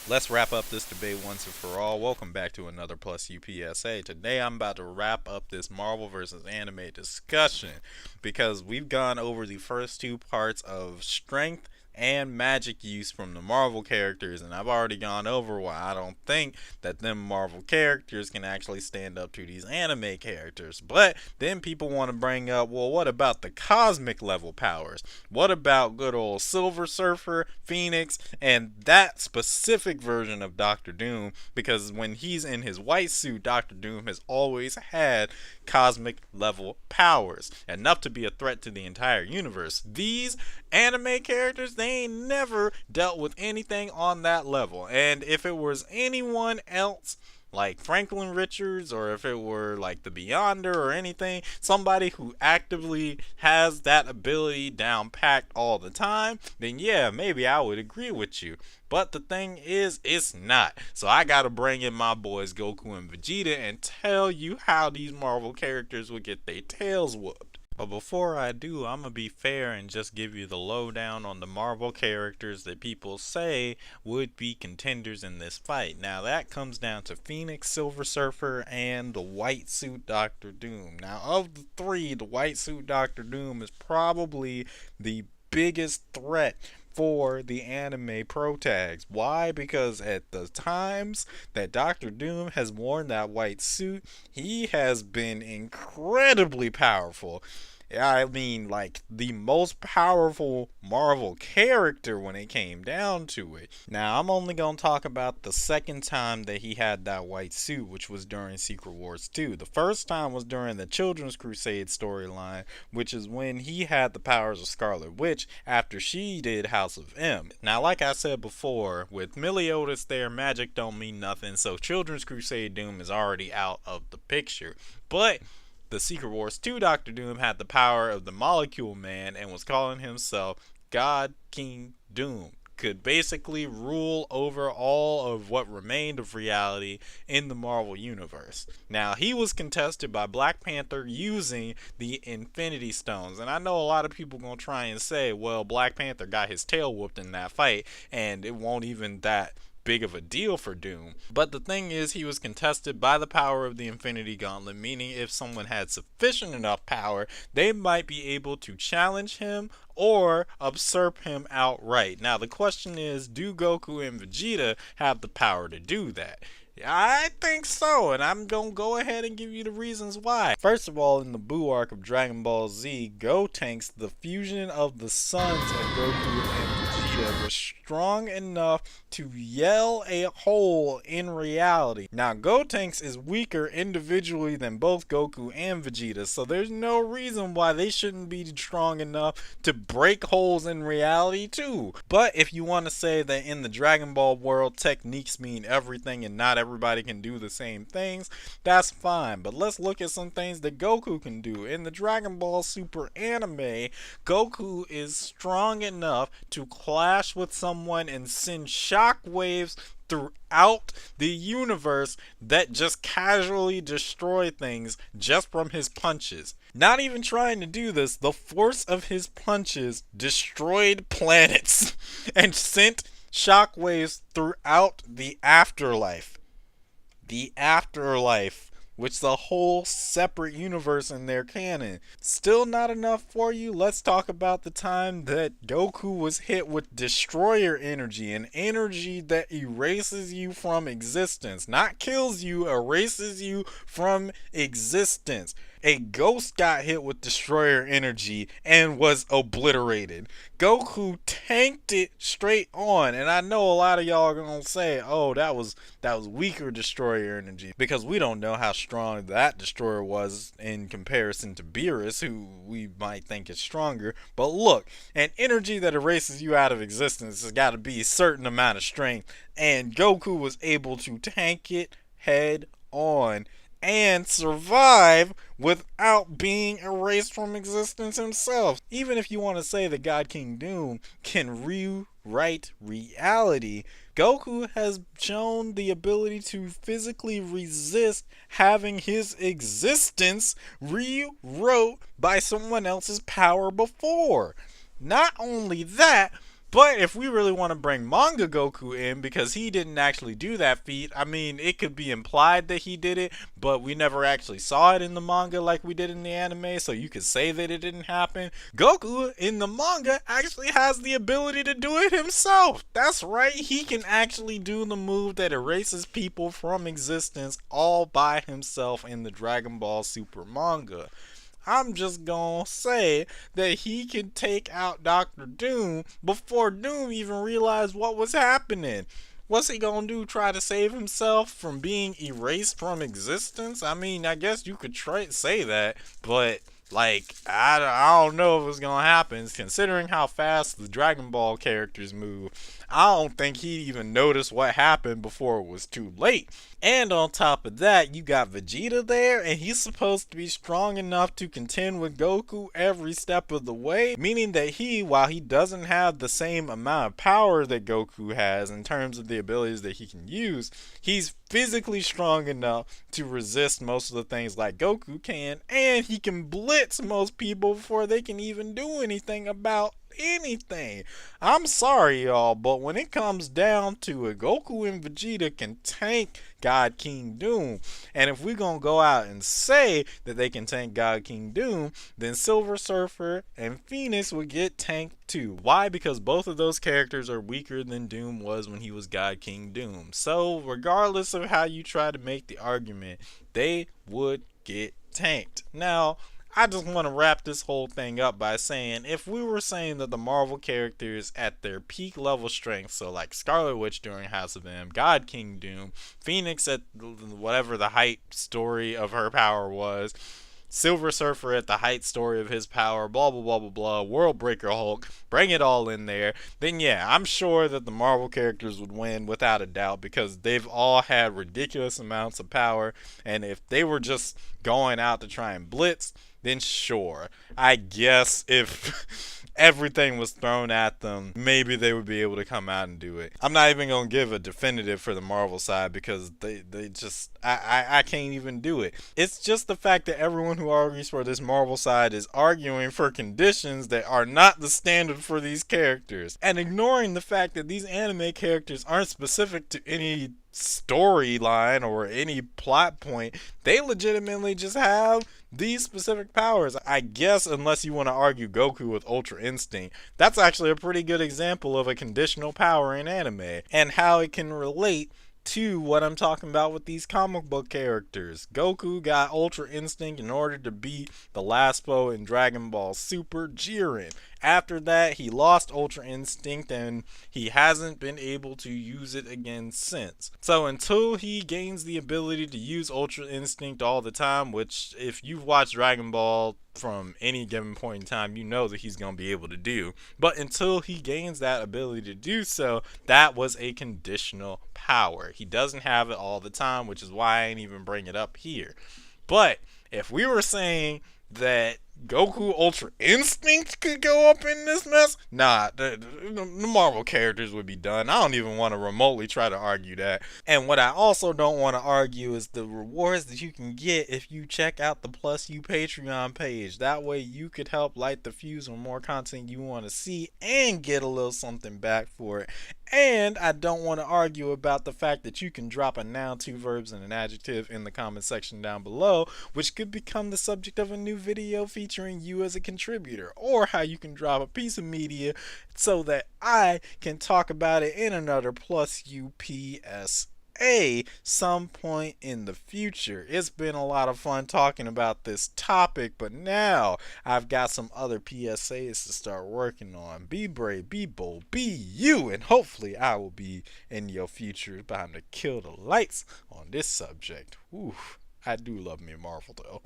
Let's wrap up this debate once and for all. Welcome back to another Plus UPSA. Today I'm about to wrap up this Marvel vs. Anime discussion because we've gone over the first two parts of strength and magic use from the Marvel characters, and I've already gone over why I don't think that them Marvel characters can actually stand up to these anime characters. But then people want to bring up, well, what about the cosmic level powers? What about good old Silver Surfer, Phoenix, and that specific version of Doctor Doom? Because when he's in his white suit, Doctor Doom has always had cosmic level powers, enough to be a threat to the entire universe. These anime characters, they ain't never dealt with anything on that level. And if it was anyone else, like Franklin Richards, or if it were like the Beyonder or anything, somebody who actively has that ability down packed all the time, then yeah, maybe I would agree with you. But the thing is, it's not. So I gotta bring in my boys Goku and Vegeta and tell you how these Marvel characters would get their tails whooped. But before I do, I'm gonna be fair and just give you the lowdown on the Marvel characters that people say would be contenders in this fight. Now that comes down to Phoenix, Silver Surfer, and the White Suit Doctor Doom. Now of the three, the White Suit Doctor Doom is probably the biggest threat for the anime pro tags. Why? Because at the times that Doctor Doom has worn that white suit, he has been incredibly powerful. I mean, like the most powerful Marvel character when it came down to it. Now, I'm only going to talk about the second time that he had that white suit, which was during Secret Wars 2. The first time was during the Children's Crusade storyline, which is when he had the powers of Scarlet Witch after she did House of M. Now, like I said before, with Meliodas there, magic don't mean nothing, so Children's Crusade Doom is already out of the picture. But the Secret Wars 2 Doctor Doom had the power of the Molecule Man and was calling himself God King Doom. Could basically rule over all of what remained of reality in the Marvel Universe. Now, he was contested by Black Panther using the Infinity Stones. And I know a lot of people gonna try and say, well, Black Panther got his tail whooped in that fight, and it won't even that big of a deal for Doom. But the thing is, he was contested by the power of the Infinity Gauntlet, meaning if someone had sufficient enough power, they might be able to challenge him or usurp him outright. Now, the question is, do Goku and Vegeta have the power to do that? I think so, and I'm gonna go ahead and give you the reasons why. First of all, in the Buu arc of Dragon Ball Z, Gotenks, the fusion of the sons of Goku and Vegeta, was strong enough to yell a hole in reality. Now, Gotenks is weaker individually than both Goku and Vegeta, so there's no reason why they shouldn't be strong enough to break holes in reality too. But if you want to say that in the Dragon Ball world, techniques mean everything and not everybody can do the same things, that's fine. But let's look at some things that Goku can do. In the Dragon Ball Super anime, Goku is strong enough to clash with someone and send shockwaves throughout the universe that just casually destroy things just from his punches. Not even trying to do this, the force of his punches destroyed planets and sent shockwaves throughout the afterlife. The afterlife, which is a whole separate universe in their canon. Still not enough for you? Let's talk about the time that Goku was hit with destroyer energy, an energy that erases you from existence. Not kills you, erases you from existence. A ghost got hit with destroyer energy and was obliterated. Goku tanked it straight on, and I know a lot of y'all are gonna say, "Oh, that was weaker destroyer energy," because we don't know how strong that destroyer was in comparison to Beerus, who we might think is stronger. But look, an energy that erases you out of existence has got to be a certain amount of strength, and Goku was able to tank it head on and survive without being erased from existence himself. Even if you want to say that God King Doom can rewrite reality, Goku has shown the ability to physically resist having his existence rewrote by someone else's power before. Not only that, But if we really want to bring manga Goku in, because he didn't actually do that feat, I mean, it could be implied that he did it, but we never actually saw it in the manga like we did in the anime, so you could say that it didn't happen. Goku in the manga actually has the ability to do it himself. That's right, he can actually do the move that erases people from existence all by himself in the Dragon Ball Super manga. I'm just gonna say that he can take out Dr. Doom before Doom even realized what was happening. What's he gonna do? Try to save himself from being erased from existence? I mean, I guess you could say that, but like, I don't know if it's gonna happen. Considering how fast the Dragon Ball characters move, I don't think he'd even notice what happened before it was too late. And on top of that, you got Vegeta there, and he's supposed to be strong enough to contend with Goku every step of the way, meaning that he, while he doesn't have the same amount of power that Goku has in terms of the abilities that he can use, he's physically strong enough to resist most of the things like Goku can, and he can blitz most people before they can even do anything about anything. I'm sorry, y'all, but when it comes down to it, Goku and Vegeta can tank God King Doom. And if we're gonna go out and say that they can tank God King Doom, then Silver Surfer and Phoenix would get tanked too. Why? Because both of those characters are weaker than Doom was when he was God King Doom. So regardless of how you try to make the argument, they would get tanked. Now, I just want to wrap this whole thing up by saying, if we were saying that the Marvel characters at their peak level strength, so like Scarlet Witch during House of M, God King Doom, Phoenix at whatever the height story of her power was, Silver Surfer at the height story of his power, blah blah blah blah blah, World Breaker Hulk, bring it all in there, then yeah, I'm sure that the Marvel characters would win without a doubt, because they've all had ridiculous amounts of power, and if they were just going out to try and blitz, then sure, I guess if everything was thrown at them, maybe they would be able to come out and do it. I'm not even going to give a definitive for the Marvel side, because they just, I can't even do it. It's just the fact that everyone who argues for this Marvel side is arguing for conditions that are not the standard for these characters, and ignoring the fact that these anime characters aren't specific to any storyline or any plot point. They legitimately just have these specific powers. I guess unless you want to argue Goku with Ultra Instinct, that's actually a pretty good example of a conditional power in anime and how it can relate to what I'm talking about with these comic book characters. Goku got Ultra Instinct in order to beat the last foe in Dragon Ball Super, Jiren. After that, he lost Ultra Instinct and he hasn't been able to use it again since. So until he gains the ability to use Ultra Instinct all the time, which if you've watched Dragon Ball from any given point in time, you know that he's going to be able to do. But until he gains that ability to do so, that was a conditional power. He doesn't have it all the time, which is why I ain't even bring it up here. But if we were saying that Goku Ultra Instinct could go up in this mess, nah, the Marvel characters would be done. I don't even want to remotely try to argue that. And what I also don't want to argue is the rewards that you can get if you check out the Plus U Patreon page. That way you could help light the fuse on more content you want to see and get a little something back for it. And I don't want to argue about the fact that you can drop a noun, two verbs, and an adjective in the comment section down below, which could become the subject of a new video featuring you as a contributor, or how you can drop a piece of media so that I can talk about it in another Plus UPSA some point in the future. It's been a lot of fun talking about this topic, but now I've got some other PSAs to start working on. Be brave, be bold, be you, and hopefully I will be in your future behind to kill the lights on this subject. Ooh, I do love me Marvel though.